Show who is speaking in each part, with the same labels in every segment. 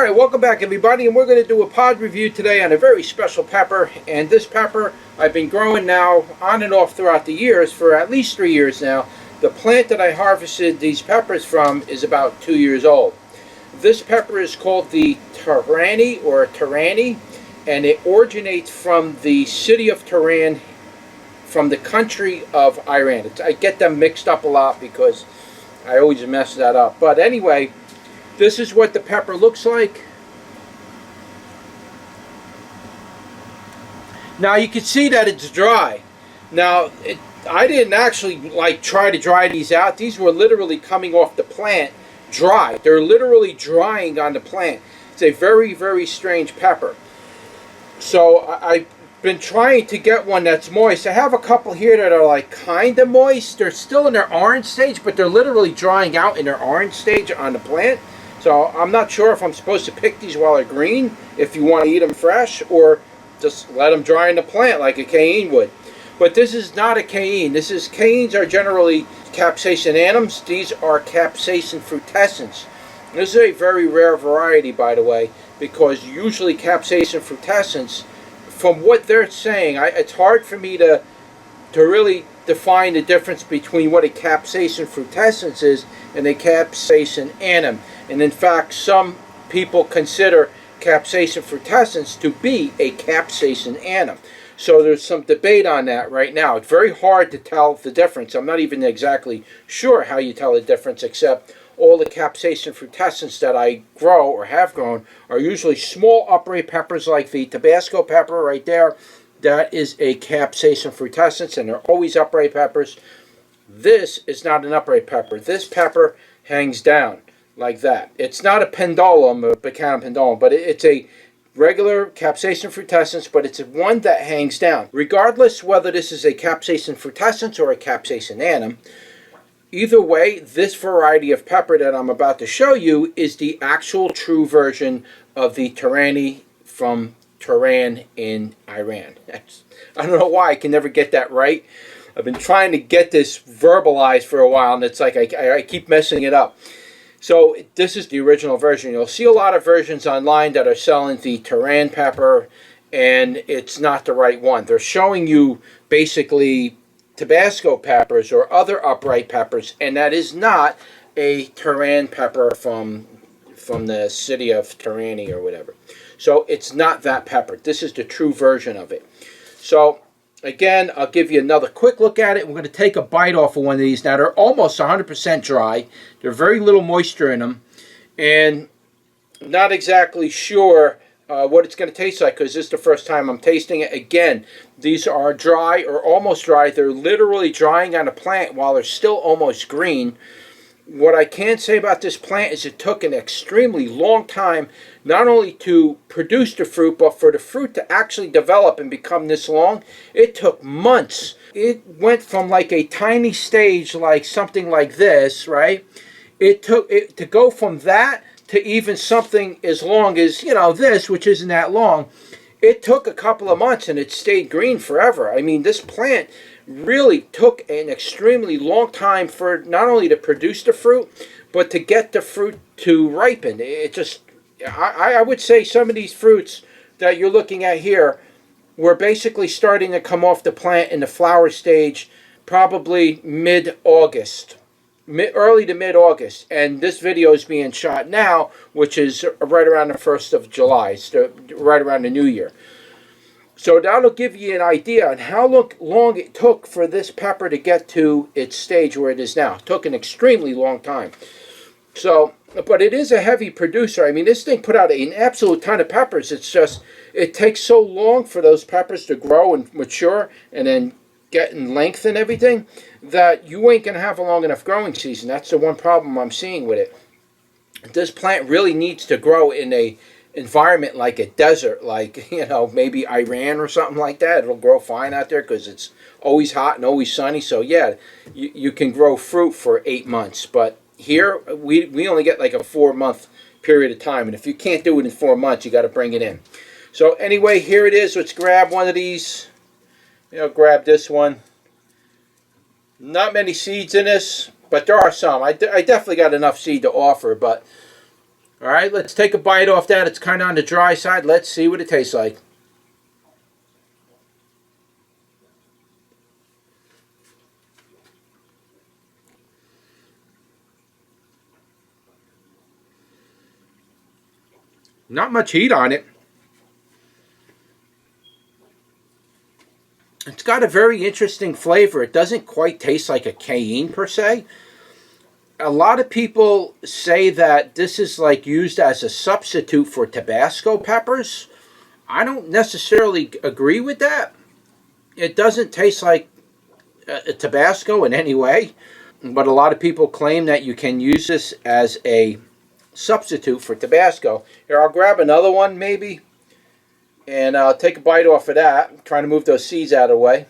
Speaker 1: Alright, welcome back everybody, and we're going to do a pod review today on a very special pepper. And this pepper I've been growing now on and off throughout the years for at least 3 years now. The plant that I harvested these peppers from is about 2 years old. This pepper is called the Tehrani, and it originates from the city of Tehran, from the country of Iran. I get them mixed up a lot because I always mess that up. But anyway, this is what the pepper looks like. Now you can see that it's dry. Now I didn't actually try to dry these out. These were literally coming off the plant dry. They're literally drying on the plant. It's a very, very strange pepper. So I've been trying to get one that's moist. I have a couple here that are kind of moist. They're still in their orange stage, but they're literally drying out in their orange stage on the plant. So I'm not sure if I'm supposed to pick these while they're green, if you want to eat them fresh, or just let them dry in the plant like a cayenne would. But this is not a cayenne. Cayennes are generally Capsicum. These are Capsicum Frutescens. This is a very rare variety, by the way, because usually Capsicum Frutescens, from what they're saying, it's hard for me to really define the difference between what a Capsicum Frutescens is and a Capsicum annum. And in fact, some people consider Capsicum Frutescens to be a Capsicum annum. So there's some debate on that right now. It's very hard to tell the difference. I'm not even exactly sure how you tell the difference, except all the Capsicum Frutescens that I grow or have grown are usually small upright peppers like the Tabasco pepper right there. That is a Capsicum Frutescens, and they're always upright peppers. This is not an upright pepper. This pepper hangs down like that. It's not a pendulum, a Bacanum pendulum, but it's a regular Capsicum Frutescens, but it's one that hangs down. Regardless whether this is a Capsicum Frutescens or a Capsicum annum, either way, this variety of pepper that I'm about to show you is the actual true version of the Tehrani from Tehran in Iran. I don't know why I can never get that right. I've been trying to get this verbalized for a while, and it's like I keep messing it up. So this is the original version. You'll see a lot of versions online that are selling the Tehran pepper, and it's not the right one. They're showing you basically Tabasco peppers or other upright peppers, and that is not a Tehran pepper from the city of Tehrani or whatever. So it's not that pepper. This is the true version of it. So again, I'll give you another quick look at it. We're going to take a bite off of one of these. Now, they're almost 100% dry. There's very little moisture in them. And not exactly sure what it's going to taste like, because this is the first time I'm tasting it. Again, these are dry or almost dry. They're literally drying on a plant while they're still almost green. What I can say about this plant is it took an extremely long time not only to produce the fruit, but for the fruit to actually develop and become this long. It took months. It went from like a tiny stage, like something like this, right? It took it to go from that to even something as long as, this, which isn't that long. It took a couple of months, and it stayed green forever. I mean, this plant really took an extremely long time for not only to produce the fruit, but to get the fruit to ripen. It just, I would say some of these fruits that you're looking at here were basically starting to come off the plant in the flower stage probably mid-August. Early to mid-August, and this video is being shot now, which is right around the 1st of July. It's right around the New Year. So that'll give you an idea on how long it took for this pepper to get to its stage where it is now. It took an extremely long time. So, but it is a heavy producer. I mean, this thing put out an absolute ton of peppers. It's just, it takes so long for those peppers to grow and mature and then get in length and everything, that you ain't going to have a long enough growing season. That's the one problem I'm seeing with it. This plant really needs to grow in a environment like a desert, like, maybe Iran or something like that. It'll grow fine out there because it's always hot and always sunny. So yeah, you can grow fruit for 8 months. But here, we only get like a 4-month period of time. And if you can't do it in 4 months, you got to bring it in. So anyway, here it is. Let's grab one of these. Grab this one. Not many seeds in this, but there are some. I definitely got enough seed to offer, but All right, let's take a bite off that. It's kind of on the dry side. Let's see what it tastes like. Not much heat on it. It's got a very interesting flavor. It doesn't quite taste like a cayenne per se. A lot of people say that this is like used as a substitute for Tabasco peppers. I don't necessarily agree with that. It doesn't taste like Tabasco in any way, but a lot of people claim that you can use this as a substitute for Tabasco. Here, I'll grab another one maybe, and I'll take a bite off of that. I'm trying to move those seeds out of the way.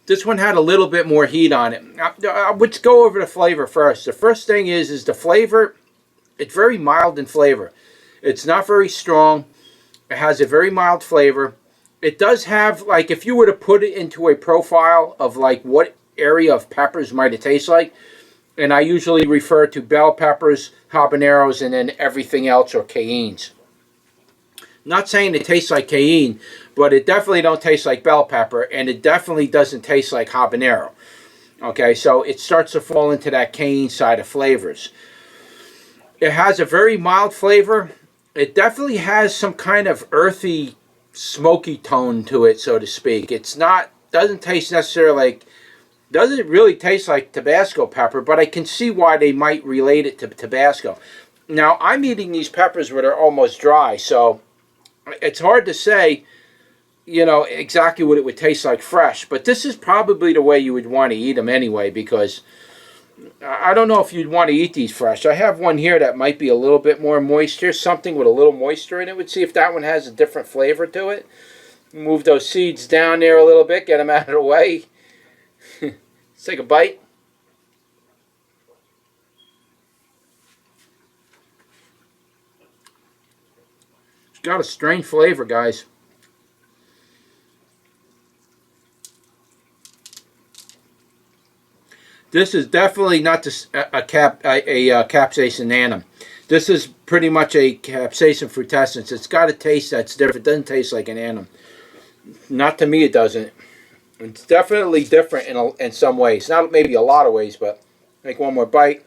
Speaker 1: This one had a little bit more heat on it. Let's go over the flavor first. The first thing is the flavor. It's very mild in flavor. It's not very strong. It has a very mild flavor. It does have, like, if you were to put it into a profile of like what area of peppers might it taste like, and I usually refer to bell peppers, habaneros, and then everything else, or cayennes. Not saying it tastes like cayenne, but it definitely don't taste like bell pepper, and it definitely doesn't taste like habanero. Okay, so it starts to fall into that cayenne side of flavors. It has a very mild flavor. It definitely has some kind of earthy, smoky tone to it, so to speak. It's not, doesn't taste necessarily like, doesn't really taste like Tabasco pepper, but I can see why they might relate it to Tabasco. Now, I'm eating these peppers where they're almost dry, so it's hard to say, you know, exactly what it would taste like fresh. But this is probably the way you would want to eat them anyway, because I don't know if you'd want to eat these fresh. I have one here that might be a little bit more moist. Here's something with a little moisture in it. We'd see if that one has a different flavor to it. Move those seeds down there a little bit, get them out of the way. Let's take a bite. It's got a strange flavor, guys. This is definitely not a capsaicin annum. This is pretty much a Capsicum Frutescens. It's got a taste that's different. It doesn't taste like an annum. Not to me, it doesn't. It's definitely different in some ways. Not maybe a lot of ways, but make one more bite.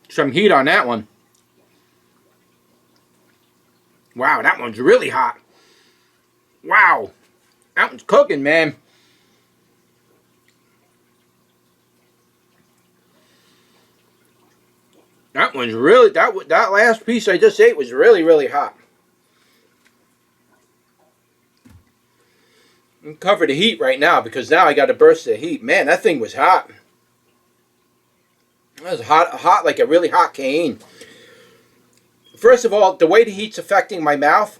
Speaker 1: Some heat on that one. Wow, that one's really hot. Wow, that one's cooking, man. That one's really, that last piece I just ate was really, really hot. I'm covered the heat right now because now I got a burst of heat. Man, that thing was hot. That was hot like a really hot cayenne. First of all, the way the heat's affecting my mouth,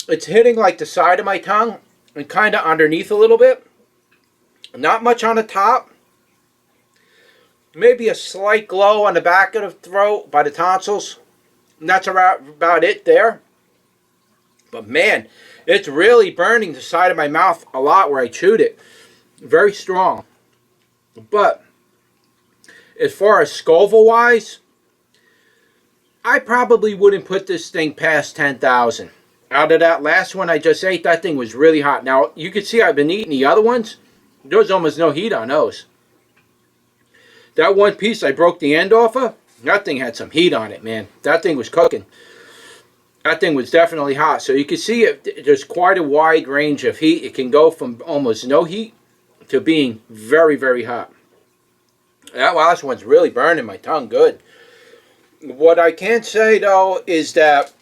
Speaker 1: it's hitting like the side of my tongue and kind of underneath a little bit. Not much on the top. Maybe a slight glow on the back of the throat by the tonsils. And that's about it there. But man, it's really burning the side of my mouth a lot where I chewed it. Very strong. But as far as Scoville wise, I probably wouldn't put this thing past 10,000. Out of that last one I just ate, that thing was really hot. Now, you can see I've been eating the other ones. There's almost no heat on those. That one piece I broke the end off of, that thing had some heat on it, man. That thing was cooking. That thing was definitely hot. So you can see there's quite a wide range of heat. It can go from almost no heat to being very, very hot. That last one's really burning my tongue good. What I can say, though, is that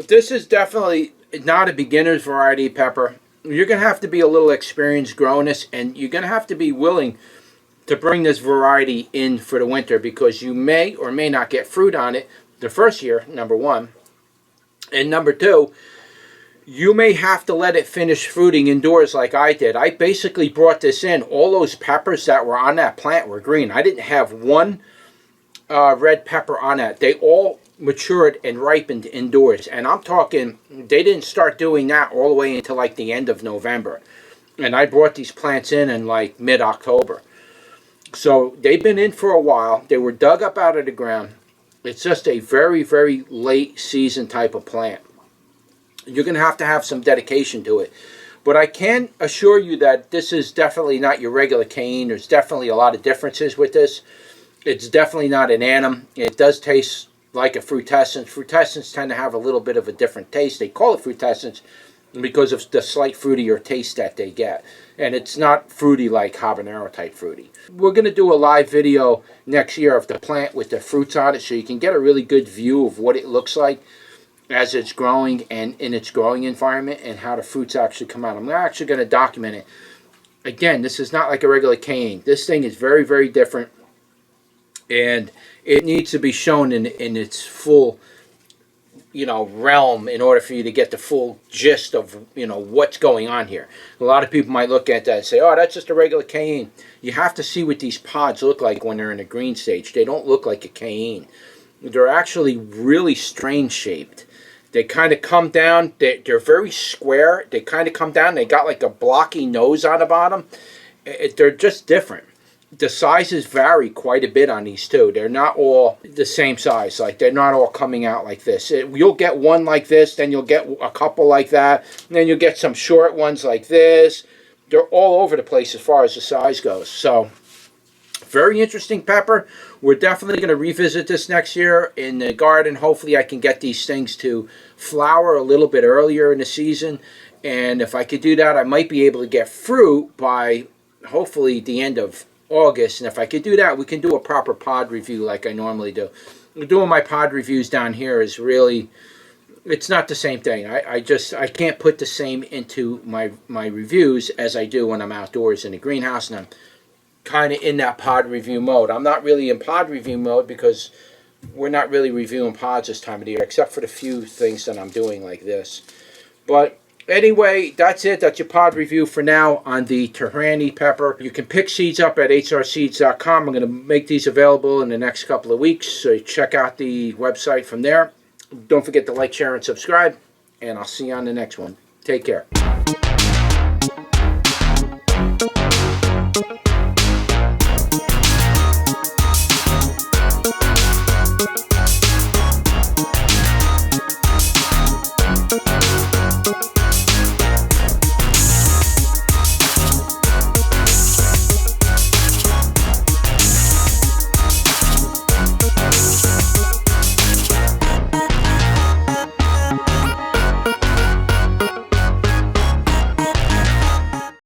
Speaker 1: this is definitely not a beginner's variety pepper. You're going to have to be a little experienced growing this, and you're going to have to be willing to bring this variety in for the winter, because you may or may not get fruit on it the first year, number one. And number two, you may have to let it finish fruiting indoors like I did. I basically brought this in. All those peppers that were on that plant were green. I didn't have one red pepper on that. They all matured and ripened indoors. And I'm talking, they didn't start doing that all the way until like the end of November. And I brought these plants in like mid-October. So they've been in for a while. They were dug up out of the ground. It's just a very, very late season type of plant. You're going to have some dedication to it. But I can assure you that this is definitely not your regular cane. There's definitely a lot of differences with this. It's definitely not an annum. It does taste like a frutescens. Frutescens tend to have a little bit of a different taste. They call it frutescens because of the slight fruitier taste that they get. And it's not fruity like habanero type fruity. We're going to do a live video next year of the plant with the fruits on it so you can get a really good view of what it looks like as it's growing and in its growing environment and how the fruits actually come out. I'm actually going to document it. Again, this is not like a regular cane. This thing is very, very different. And it needs to be shown in its full, realm in order for you to get the full gist of, what's going on here. A lot of people might look at that and say, oh, that's just a regular cane. You have to see what these pods look like when they're in a green stage. They don't look like a cane. They're actually really strange shaped. They kind of come down. They're very square. They kind of come down. They got like a blocky nose on the bottom. They're just different. The sizes vary quite a bit on these too. They're not all the same size. Like they're not all coming out like this. You'll get one like this, then you'll get a couple like that, and then you'll get some short ones like this. They're all over the place as far as the size goes. So, very interesting pepper. We're definitely going to revisit this next year in the garden. Hopefully I can get these things to flower a little bit earlier in the season. And if I could do that, I might be able to get fruit by hopefully the end of August. And if I could do that, we can do a proper pod review like I normally do. Doing my pod reviews down here is really, it's not the same thing. I can't put the same into my reviews as I do when I'm outdoors in the greenhouse and I'm kind of in that pod review mode. I'm not really in pod review mode because we're not really reviewing pods this time of the year, except for the few things that I'm doing like this. But anyway, that's it. That's your pod review for now on the Tehrani pepper. You can pick seeds up at hrseeds.com. I'm going to make these available in the next couple of weeks, so check out the website from there. Don't forget to like, share, and subscribe, and I'll see you on the next one. Take care.